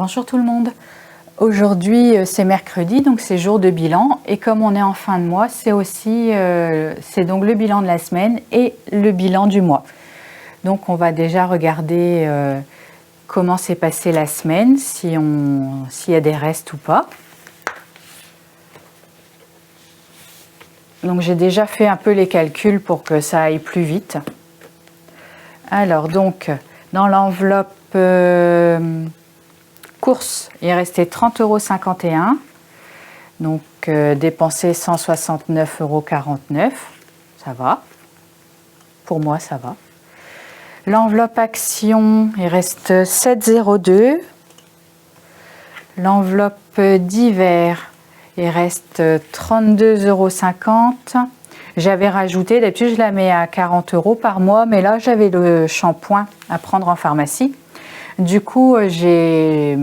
Bonjour tout le monde. Aujourd'hui c'est mercredi, donc c'est jour de bilan, et comme on est en fin de mois, c'est aussi c'est donc le bilan de la semaine et le bilan du mois. Donc on va déjà regarder comment s'est passée la semaine, s'il y a des restes ou pas. Donc j'ai déjà fait un peu les calculs pour que ça aille plus vite. Alors donc dans l'enveloppe course, il restait 30,51 €, donc dépensé 169,49 €, ça va, pour moi ça va. L'enveloppe action, il reste 7,02 €. L'enveloppe divers, il reste 32,50 €. J'avais rajouté, d'habitude je la mets à 40 € par mois, mais là j'avais le shampoing à prendre en pharmacie. Du coup, j'avais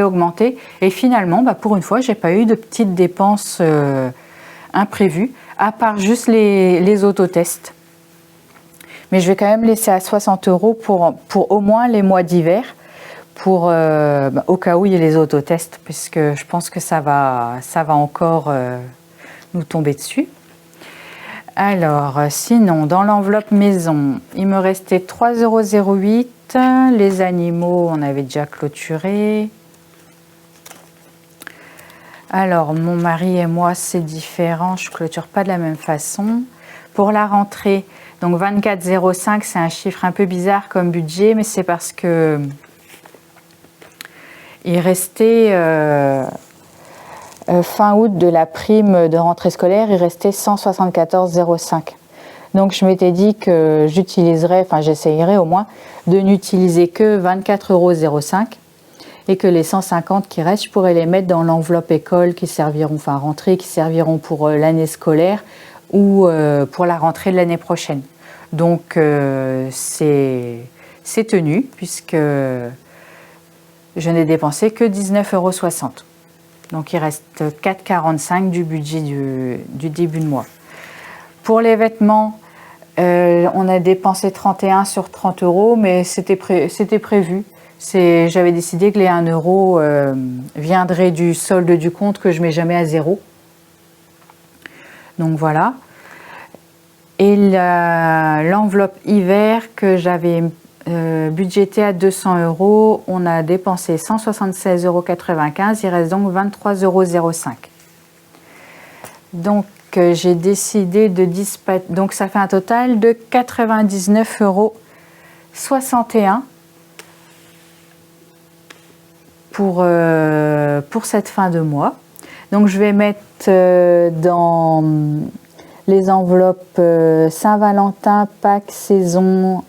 augmenté et finalement, pour une fois, j'ai pas eu de petites dépenses imprévues, à part juste les autotests. Mais je vais quand même laisser à 60 € pour au moins les mois d'hiver, au cas où il y a les autotests, puisque je pense que ça va encore nous tomber dessus. Alors, sinon, dans l'enveloppe maison, il me restait 3,08 €. Les animaux, on avait déjà clôturé. Alors, mon mari et moi, c'est différent. Je ne clôture pas de la même façon. Pour la rentrée, donc 24,05 €, c'est un chiffre un peu bizarre comme budget, mais c'est parce que il restait fin août de la prime de rentrée scolaire, il restait 174,05 €. Donc je m'étais dit que j'essayerais au moins de n'utiliser que 24,05 € et que les 150 qui restent, je pourrais les mettre dans l'enveloppe école qui serviront, rentrée, qui serviront pour l'année scolaire ou pour la rentrée de l'année prochaine. Donc c'est tenu puisque je n'ai dépensé que 19,60 €. Donc il reste 4,45 € du budget du début de mois. Pour les vêtements, on a dépensé 31 sur 30 €, mais c'était prévu. J'avais décidé que les 1 € viendraient du solde du compte que je ne mets jamais à zéro. Donc voilà. Et l'enveloppe hiver que j'avais budgétée à 200 €, on a dépensé 176,95 €, il reste donc 23,05 €. Donc j'ai décidé de dispatcher, donc ça fait un total de 99,61 € pour cette fin de mois. Donc je vais mettre dans les enveloppes Saint-Valentin, Pâques, saison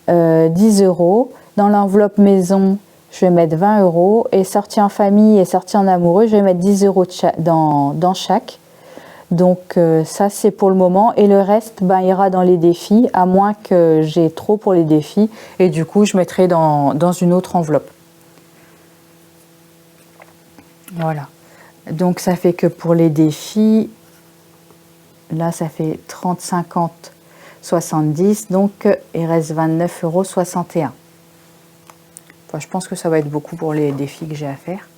10 €. Dans l'enveloppe maison, je vais mettre 20 € et sortie en famille et sortie en amoureux, je vais mettre 10 € dans chaque. Donc ça c'est pour le moment, et le reste ira dans les défis, à moins que j'ai trop pour les défis, et du coup je mettrai dans une autre enveloppe. Voilà, donc ça fait que pour les défis, là ça fait 30, 50, 70, donc il reste 29,61 €. Je pense que ça va être beaucoup pour les défis que j'ai à faire.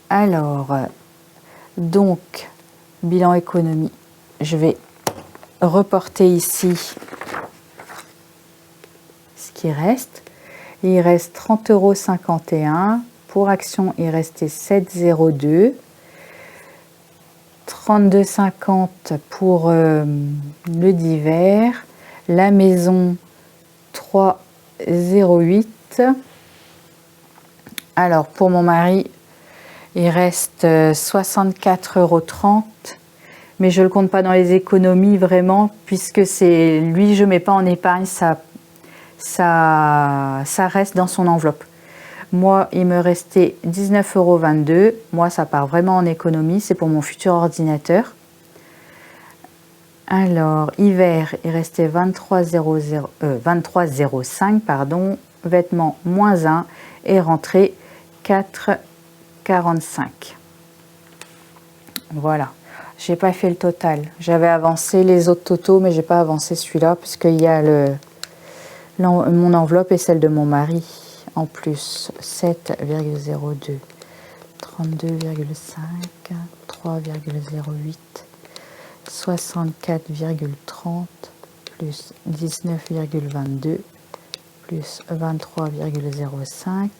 Alors, donc bilan économie, je vais reporter ici ce qui reste. Il reste 30,51 €. Pour action, il restait 7,02 €. 32,50 € pour le divers. La maison, 3,08 €. Alors, pour mon mari, il reste 64,30 €, mais je ne le compte pas dans les économies vraiment, puisque c'est lui, je ne mets pas en épargne, ça reste dans son enveloppe. Moi, il me restait 19,22 €. Moi, ça part vraiment en économie, c'est pour mon futur ordinateur. Alors, hiver, il restait 23,05 €, vêtements moins 1 et rentrée 4,45 €. Voilà, j'ai pas fait le total. J'avais avancé les autres totaux, mais j'ai pas avancé celui-là, puisqu'il y a mon enveloppe et celle de mon mari en plus 7,02, 32,5, 3,08, 64,30 plus 19,22 plus 23,05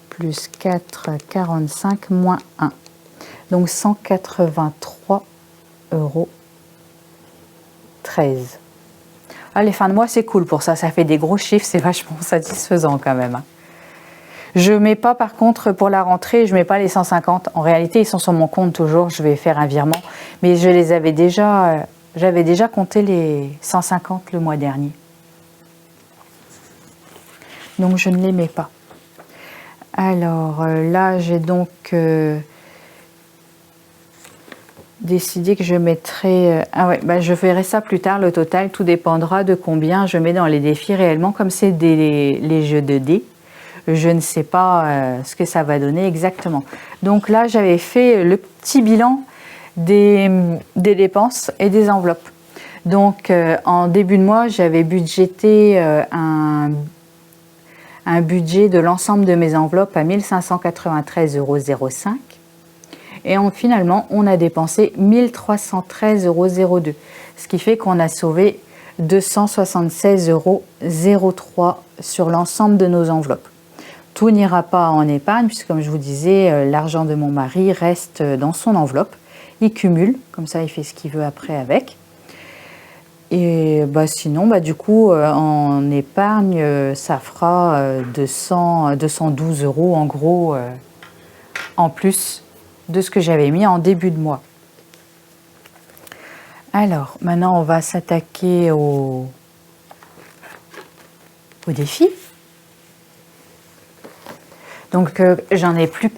plus 4,45 moins 1. Donc 183,13 €. Ah, les fins de mois, c'est cool pour ça. Ça fait des gros chiffres, c'est vachement satisfaisant quand même. Je mets pas, par contre, pour la rentrée, je mets pas les 150. En réalité, ils sont sur mon compte toujours. Je vais faire un virement. Mais je les avais déjà, j'avais déjà compté les 150 le mois dernier. Donc, je ne les mets pas. Alors, là, j'ai donc décidé que je mettrai... ah ouais, bah, je verrai ça plus tard, le total. Tout dépendra de combien je mets dans les défis réellement. Comme c'est les jeux de dés, je ne sais pas ce que ça va donner exactement. Donc là, j'avais fait le petit bilan des dépenses et des enveloppes. Donc, en début de mois, j'avais budgété un budget de l'ensemble de mes enveloppes à 1593,05 €. Et finalement, on a dépensé 1313,02 €. Ce qui fait qu'on a sauvé 276,03 € sur l'ensemble de nos enveloppes. Tout n'ira pas en épargne, puisque comme je vous disais, l'argent de mon mari reste dans son enveloppe. Il cumule, comme ça il fait ce qu'il veut après avec. Et bah, sinon, bah, du coup, en épargne, ça fera 212 € en gros, en plus de ce que j'avais mis en début de mois. Alors, maintenant, on va s'attaquer au défi. Donc, j'avais plus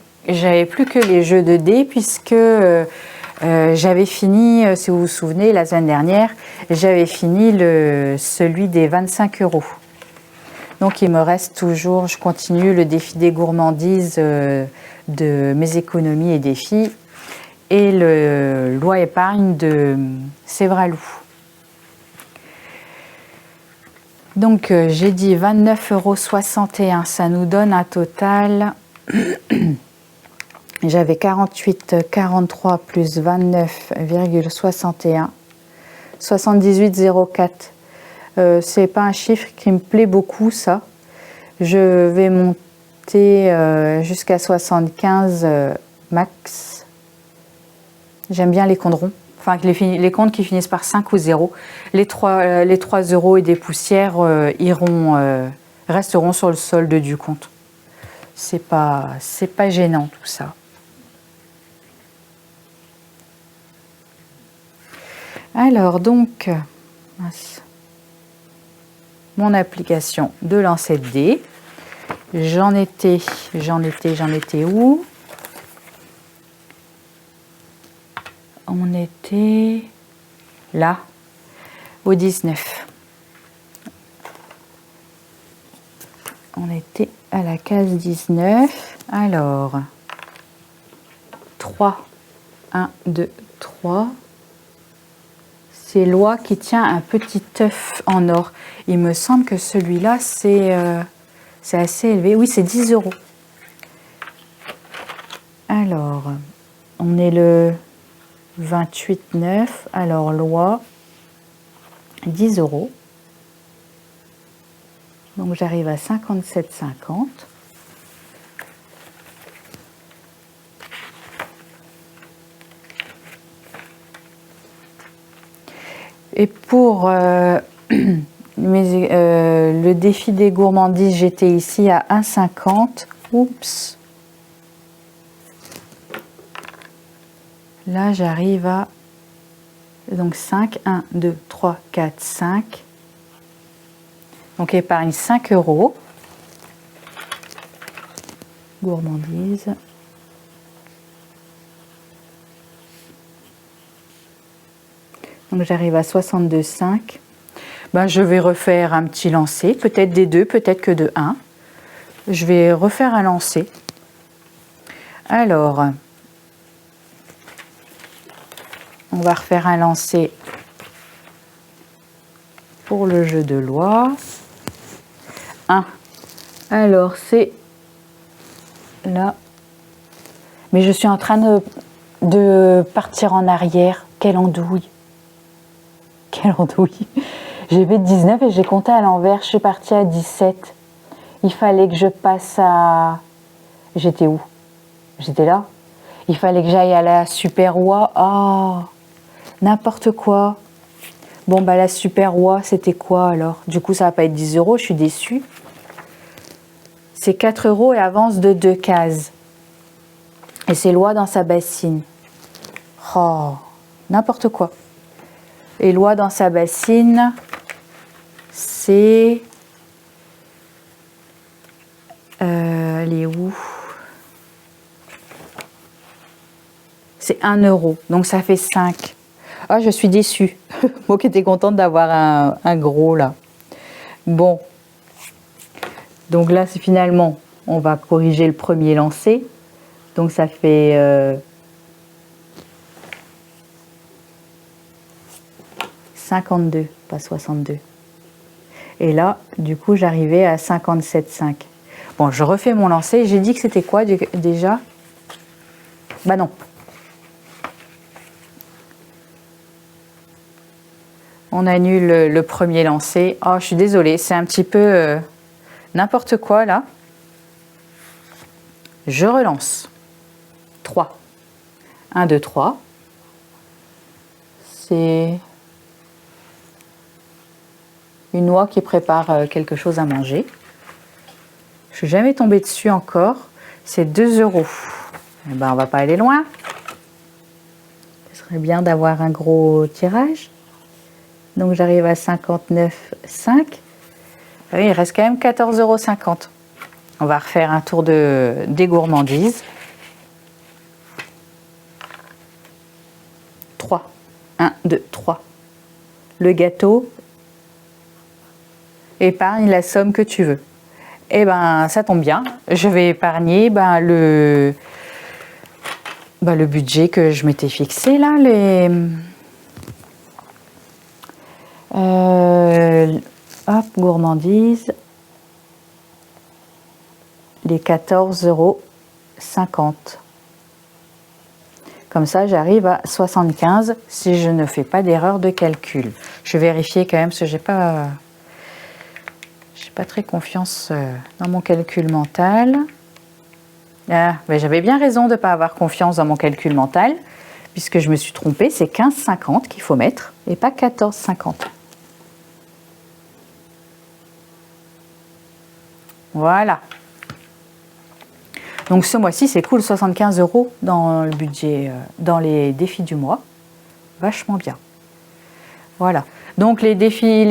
que les jeux de dés, puisque j'avais fini, si vous vous souvenez, la semaine dernière, j'avais fini celui des 25 €. Donc, il me reste toujours, je continue le défi des gourmandises de mes économies et défis et le loi épargne de Sévralou. Donc, j'ai dit 29,61 €, ça nous donne un total... J'avais 48,43 plus 29,61, 78,04. C'est pas un chiffre qui me plaît beaucoup, ça. Je vais monter jusqu'à 75 max. J'aime bien les comptes ronds, enfin les comptes qui finissent par 5 ou 0. Les 3 € et des poussières resteront sur le solde du compte. C'est pas gênant tout ça. Alors donc, mon application de lancer de dés. J'en étais où? On était là, au 19. On était à la case 19. Alors, 3, 1, 2, 3. C'est Loi qui tient un petit œuf en or. Il me semble que celui-là, c'est assez élevé. Oui, c'est 10 €. Alors, on est le 28,9. Alors, Loi, 10 €. Donc, j'arrive à 57,50. Et pour le défi des gourmandises, j'étais ici à 1,50. Oups. Là, j'arrive à donc 5, 1, 2, 3, 4, 5. Donc, épargne 5 €. Gourmandise. Donc, j'arrive à 62,5. Ben, je vais refaire un petit lancer, peut-être des 2, peut-être que de 1. Je vais refaire un lancer. Alors, on va refaire un lancer pour le jeu de Loi. 1, Alors, c'est là. Mais je suis en train de partir en arrière. Quelle andouille. Quelle andouille. J'ai fait 19 et j'ai compté à l'envers. Je suis partie à 17. Il fallait que je passe à... J'étais où? J'étais là. Il fallait que j'aille à la Super Oie. Ah, n'importe quoi. Bon, bah la Super Oie, c'était quoi alors? Du coup, ça va pas être 10 euros, je suis déçue. C'est 4 euros et avance de 2 cases. Et c'est loi dans sa bassine. Oh, n'importe quoi. Et loi dans sa bassine, c'est... elle est où? C'est 1 euro, donc ça fait 5. Ah, je suis déçue. Moi qui étais contente d'avoir un gros là. Bon. Donc là, c'est finalement, on va corriger le premier lancé. Donc ça fait 52, pas 62. Et là, du coup, j'arrivais à 57,5. Bon, je refais mon lancer. J'ai dit que c'était quoi déjà? Bah non. On annule le premier lancer. Oh, je suis désolée, c'est un petit peu n'importe quoi là. Je relance. 3. 1, 2, 3. C'est une oie qui prépare quelque chose à manger. Je suis jamais tombée dessus encore. C'est 2 euros. Eh ben, on va pas aller loin. Ce serait bien d'avoir un gros tirage. Donc j'arrive à 59,5. Oui, il reste quand même 14,50 €. On va refaire un tour des gourmandises. 3. 1, 2, 3. Le gâteau. Épargne la somme que tu veux. Eh ben, ça tombe bien. Je vais épargner le budget que je m'étais fixé là. Hop, gourmandise. Les 14,50 €. Comme ça, j'arrive à 75 si je ne fais pas d'erreur de calcul. Je vais vérifier quand même parce que j'ai pas très confiance dans mon calcul mental. Ah, ben j'avais bien raison de ne pas avoir confiance dans mon calcul mental puisque je me suis trompée. C'est 15,50 qu'il faut mettre et pas 14,50. Voilà. Donc ce mois-ci, c'est cool, 75 € dans le budget, dans les défis du mois. Vachement bien. Voilà. Donc les défis,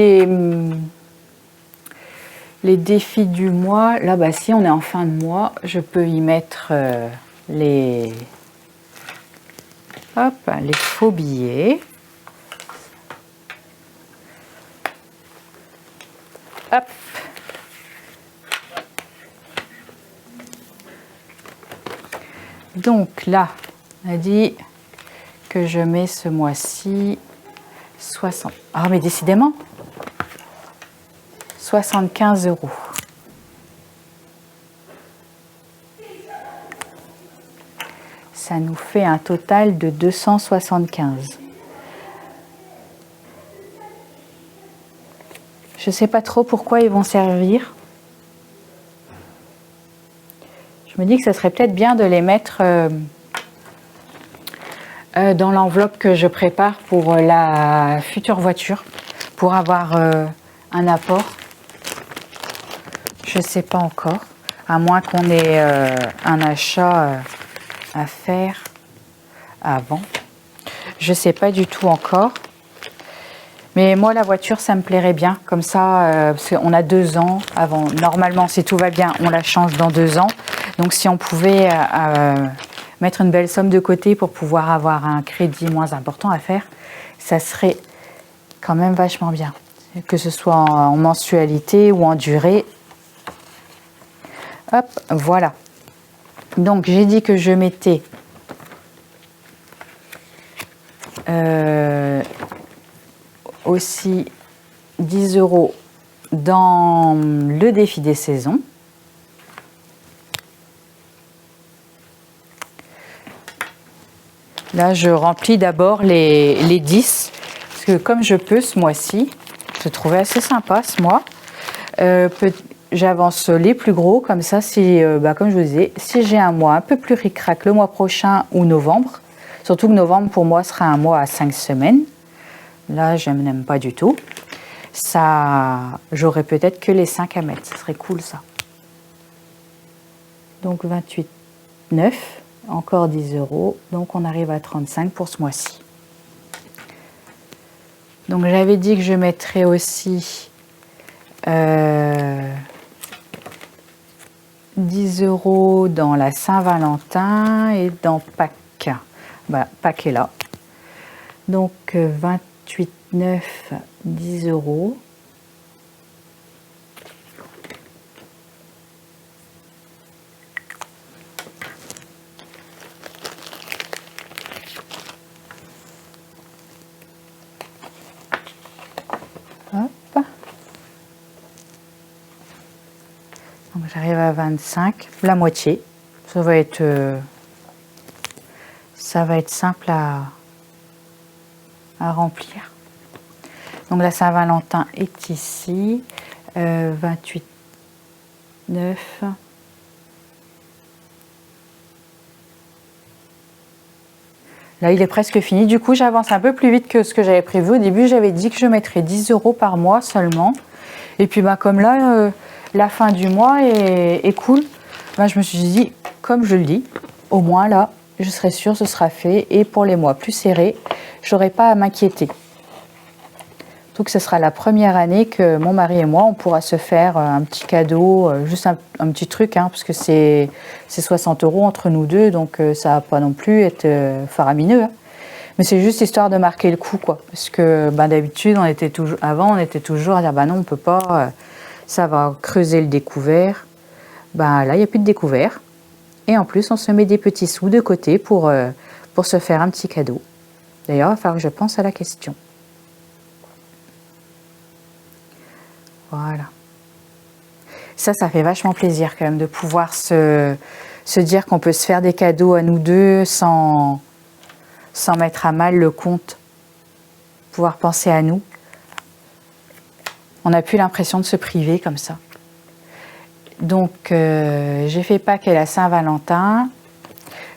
les défis du mois, là, bah, si on est en fin de mois, je peux y mettre les faux billets. Hop. Donc là, on a dit que je mets ce mois-ci 60. Ah, mais décidément, 75 €. Ça nous fait un total de 275. Je ne sais pas trop pourquoi ils vont servir. Je me dis que ça serait peut-être bien de les mettre dans l'enveloppe que je prépare pour la future voiture, pour avoir un apport. Je ne sais pas encore, à moins qu'on ait un achat à faire avant. Je ne sais pas du tout encore. Mais moi, la voiture, ça me plairait bien. Comme ça, parce qu'on a 2 ans avant. Normalement, si tout va bien, on la change dans 2 ans. Donc, si on pouvait mettre une belle somme de côté pour pouvoir avoir un crédit moins important à faire, ça serait quand même vachement bien. Que ce soit en mensualité ou en durée. Hop, voilà. Donc, j'ai dit que je mettais aussi 10 € dans le défi des saisons. Là, je remplis d'abord les 10, parce que comme je peux ce mois-ci, je trouvais assez sympa ce mois. J'avance les plus gros, comme ça, si, comme je vous disais, si j'ai un mois un peu plus ric-rac le mois prochain ou novembre, surtout que novembre pour moi sera un mois à 5 semaines, là je n'aime pas du tout, ça, j'aurais peut-être que les 5 à mettre, ce serait cool ça. Donc 28,9, encore 10 €, donc on arrive à 35 pour ce mois-ci. Donc j'avais dit que je mettrais aussi 10 € dans la Saint-Valentin et dans Pâques. Voilà, Pâques est là. Donc 28,9, 10 €. Hop. Donc j'arrive à 25, la moitié. Ça va être simple à remplir. Donc la Saint-Valentin est ici, 28,9. Là, il est presque fini. Du coup, j'avance un peu plus vite que ce que j'avais prévu. Au début, j'avais dit que je mettrais 10 € par mois seulement. Et puis, comme là, la fin du mois est cool, je me suis dit, comme je le dis, au moins là, je serai sûre ce sera fait. Et pour les mois plus serrés, je n'aurai pas à m'inquiéter. Surtout que ce sera la première année que mon mari et moi, on pourra se faire un petit cadeau, juste un petit truc, hein, parce que c'est 60 € entre nous deux, donc ça va pas non plus être faramineux. Hein. Mais c'est juste histoire de marquer le coup, quoi. Parce que d'habitude, on était toujours à dire, non, on peut pas, ça va creuser le découvert. Là, il n'y a plus de découvert. Et en plus, on se met des petits sous de côté pour se faire un petit cadeau. D'ailleurs, il va falloir que je pense à la question. Voilà. Ça fait vachement plaisir quand même de pouvoir se dire qu'on peut se faire des cadeaux à nous deux sans mettre à mal le compte. Pouvoir penser à nous. On n'a plus l'impression de se priver comme ça. Donc, j'ai fait Pâques et la Saint-Valentin.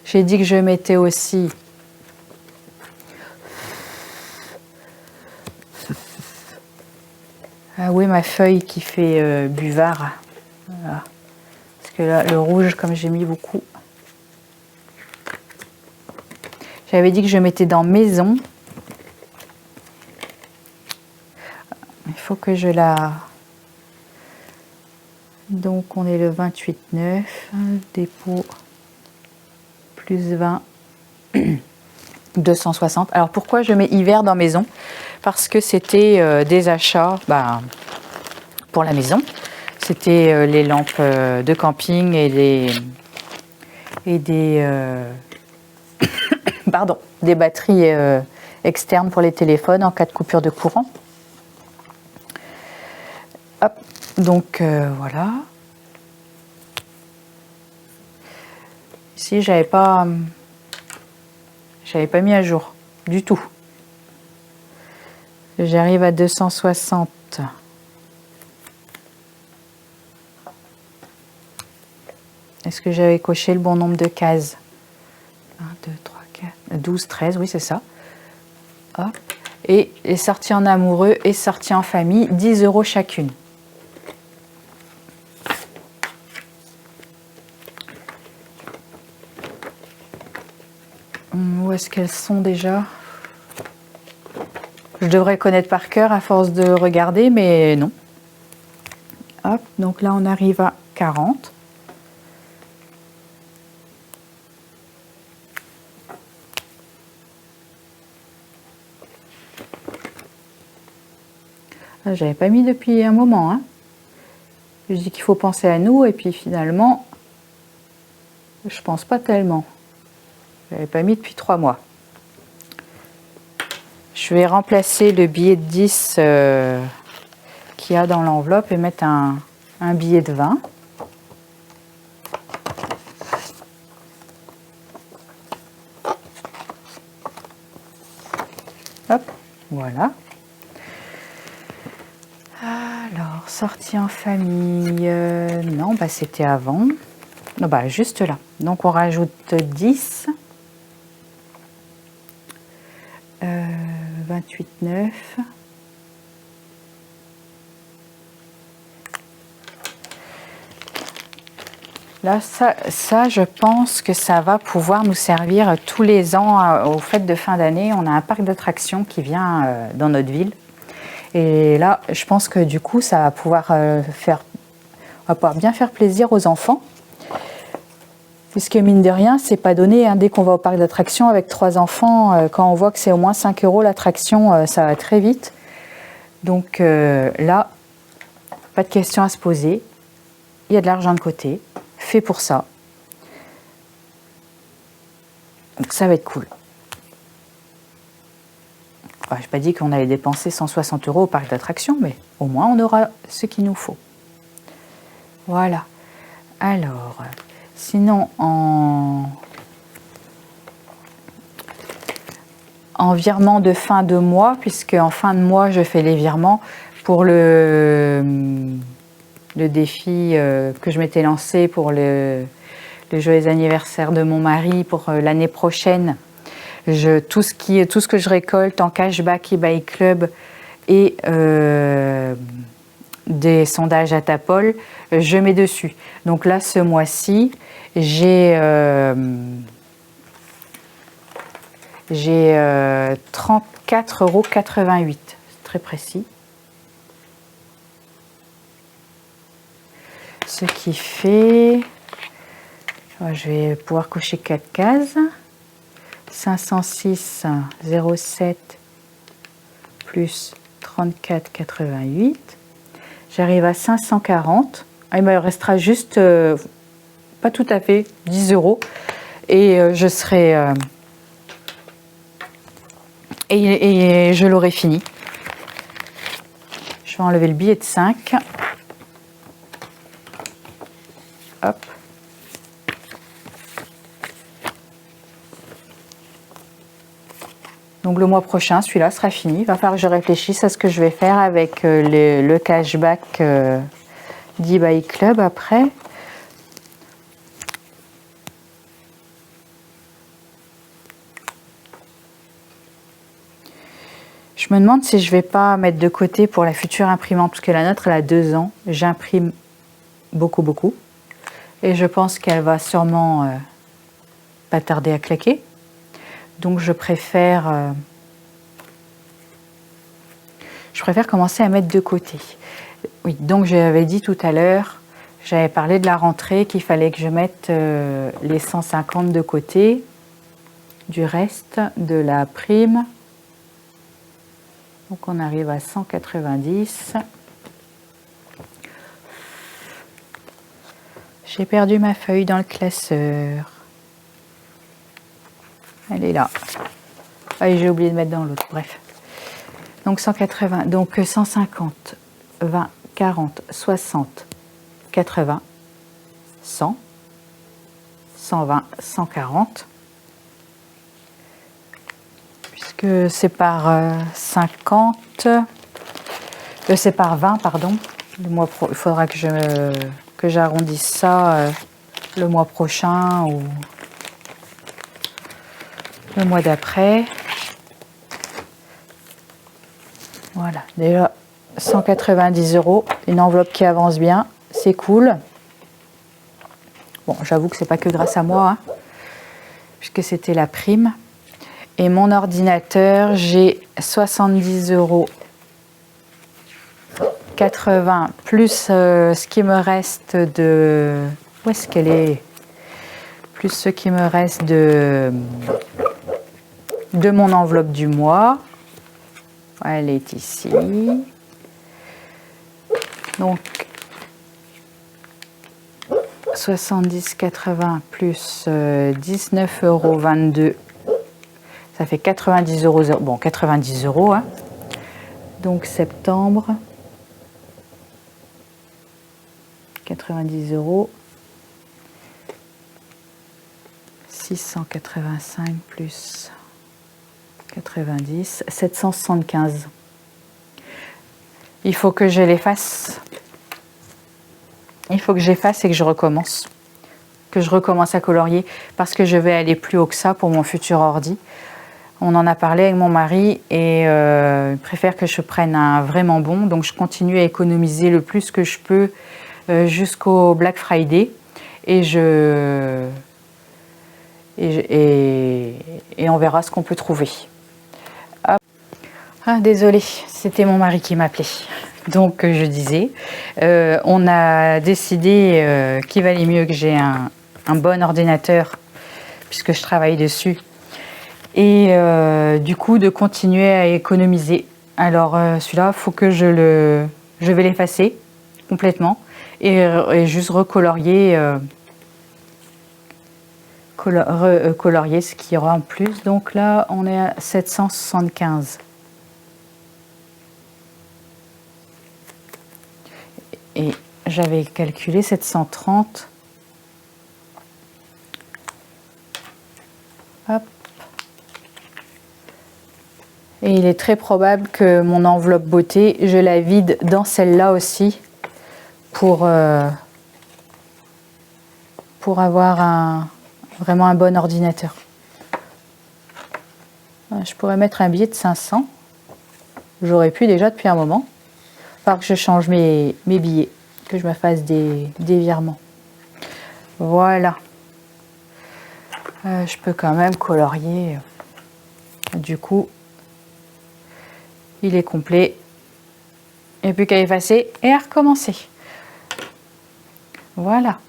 J'ai dit que je mettais aussi ah oui, ma feuille qui fait buvard. Voilà. Parce que là, le rouge, comme j'ai mis beaucoup. J'avais dit que je mettais dans maison. Il faut que je la... Donc, on est le 28,9. Dépôt plus 20. 260. Alors, pourquoi je mets hiver dans maison? Parce que c'était des achats pour la maison. C'était les lampes de camping et des pardon, des batteries externes pour les téléphones en cas de coupure de courant. Hop, donc voilà. Ici, j'avais pas mis à jour du tout. J'arrive à 260. Est-ce que j'avais coché le bon nombre de cases? 1, 2, 3, 4, 12, 13, oui c'est ça. Hop. Et les sorties en amoureux et sorties en famille, 10 € chacune. Où est-ce qu'elles sont déjà? Je devrais connaître par cœur à force de regarder, mais non. Hop, donc là on arrive à 40. J'avais pas mis depuis un moment. Hein. Je dis qu'il faut penser à nous et puis finalement, je pense pas tellement. J'avais pas mis depuis 3 mois. Je vais remplacer le billet de 10 qu'il y a dans l'enveloppe et mettre un billet de 20. Voilà. Alors, sortie en famille, non, bah, c'était avant. Non, bah, juste là. Donc, on rajoute 10. 28,9. Là, ça, je pense que ça va pouvoir nous servir tous les ans aux fêtes de fin d'année. On a un parc d'attractions qui vient dans notre ville. Et là, je pense que du coup, ça va pouvoir bien faire plaisir aux enfants. Puisque mine de rien, c'est pas donné. Hein. Dès qu'on va au parc d'attractions avec 3 enfants, quand on voit que c'est au moins 5 € l'attraction, ça va très vite. Donc là, pas de question à se poser. Il y a de l'argent de côté, fait pour ça. Donc ça va être cool. Enfin, je n'ai pas dit qu'on allait dépenser 160 € au parc d'attractions, mais au moins on aura ce qu'il nous faut. Voilà. Alors, sinon en virement de fin de mois, puisque en fin de mois je fais les virements pour le défi que je m'étais lancé pour le joyeux anniversaire de mon mari pour l'année prochaine. Tout ce que je récolte en cashback eBay Club et des sondages à Tapol, je mets dessus. Donc là, ce mois-ci, j'ai 34,88 €. C'est très précis. Ce qui fait... Je vais pouvoir cocher 4 cases. 506,07 plus 34,88. J'arrive à 540. Il me restera juste, pas tout à fait, 10 €. Et je serai... et je l'aurai fini. Je vais enlever le billet de 5. Hop. Donc le mois prochain, celui-là sera fini. Il va falloir que je réfléchisse à ce que je vais faire avec le cashback d'eBay Club après. Je me demande si je vais pas mettre de côté pour la future imprimante, parce que la nôtre, elle a 2 ans. J'imprime beaucoup. Et je pense qu'elle va sûrement pas tarder à claquer. Donc je préfère commencer à mettre de côté. Oui, donc j'avais dit tout à l'heure, j'avais parlé de la rentrée, qu'il fallait que je mette les 150 de côté du reste de la prime. Donc on arrive à 190. J'ai perdu ma feuille dans le classeur. Elle est là. Ah, et j'ai oublié de mettre dans l'autre, bref. Donc 180, donc 150, 20, 40, 60, 80, 100, 120, 140. Puisque c'est par 50, c'est par 20, pardon. Il faudra que j'arrondisse ça le mois prochain ou le mois d'après. Voilà, déjà 190 €, une enveloppe qui avance bien, c'est cool. Bon, j'avoue que c'est pas que grâce à moi, hein, puisque c'était la prime. Et mon ordinateur, j'ai 70 €, 80 plus ce qui me reste de... Où est-ce qu'elle est? Plus ce qui me reste de mon enveloppe du mois. Elle est ici. Donc 70,80 plus 19,22 €, ça fait 90 €. Bon, 90 €. Hein. Donc septembre, 90 €. 685 plus 90, 775. Il faut que je l'efface. Il faut que j'efface et que je recommence. Que je recommence à colorier parce que je vais aller plus haut que ça pour mon futur ordi. On en a parlé avec mon mari et il préfère que je prenne un vraiment bon. Donc je continue à économiser le plus que je peux jusqu'au Black Friday. Et on verra ce qu'on peut trouver. Hop. Ah, désolée, c'était mon mari qui m'appelait. Donc je disais, on a décidé qu'il valait mieux que j'ai un bon ordinateur puisque je travaille dessus. Et du coup de continuer à économiser. Alors celui-là, il faut que je vais l'effacer complètement et juste recolorier colorier ce qu'il y aura en plus. Donc là on est à 775 et j'avais calculé 730. Hop. Et il est très probable que mon enveloppe beauté, je la vide dans celle-là aussi pour avoir vraiment un bon ordinateur. Je pourrais mettre un billet de 500. J'aurais pu déjà depuis un moment. Il va falloir que je change mes billets, que je me fasse des virements. Voilà. Je peux quand même colorier. Du coup, il est complet. Il n'y a plus qu'à effacer et à recommencer. Voilà.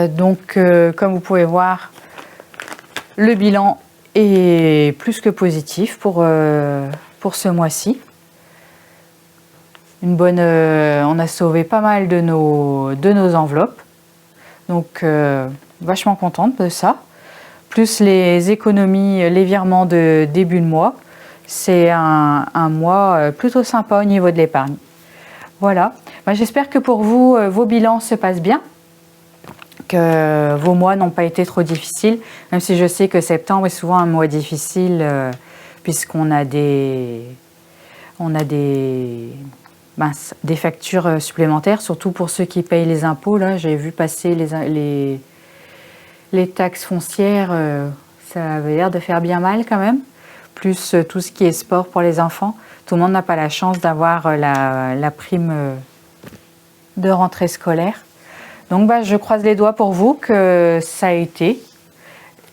Donc, comme vous pouvez voir, le bilan est plus que positif pour ce mois-ci. On a sauvé pas mal de nos enveloppes. Donc, vachement contente de ça. Plus les économies, les virements de début de mois. C'est un mois plutôt sympa au niveau de l'épargne. Voilà. J'espère que pour vous, vos bilans se passent bien. Que vos mois n'ont pas été trop difficiles. Même si je sais que septembre est souvent un mois difficile puisqu'on a des factures supplémentaires, surtout pour ceux qui payent les impôts. Là, j'ai vu passer les taxes foncières. Ça avait l'air de faire bien mal quand même. Plus tout ce qui est sport pour les enfants. Tout le monde n'a pas la chance d'avoir la prime de rentrée scolaire. Donc je croise les doigts pour vous que ça a été,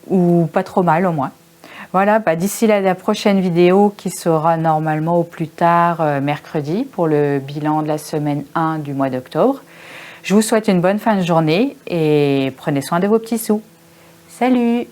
ou pas trop mal au moins. Voilà, d'ici la prochaine vidéo qui sera normalement au plus tard mercredi pour le bilan de la semaine 1 du mois d'octobre. Je vous souhaite une bonne fin de journée et prenez soin de vos petits sous. Salut!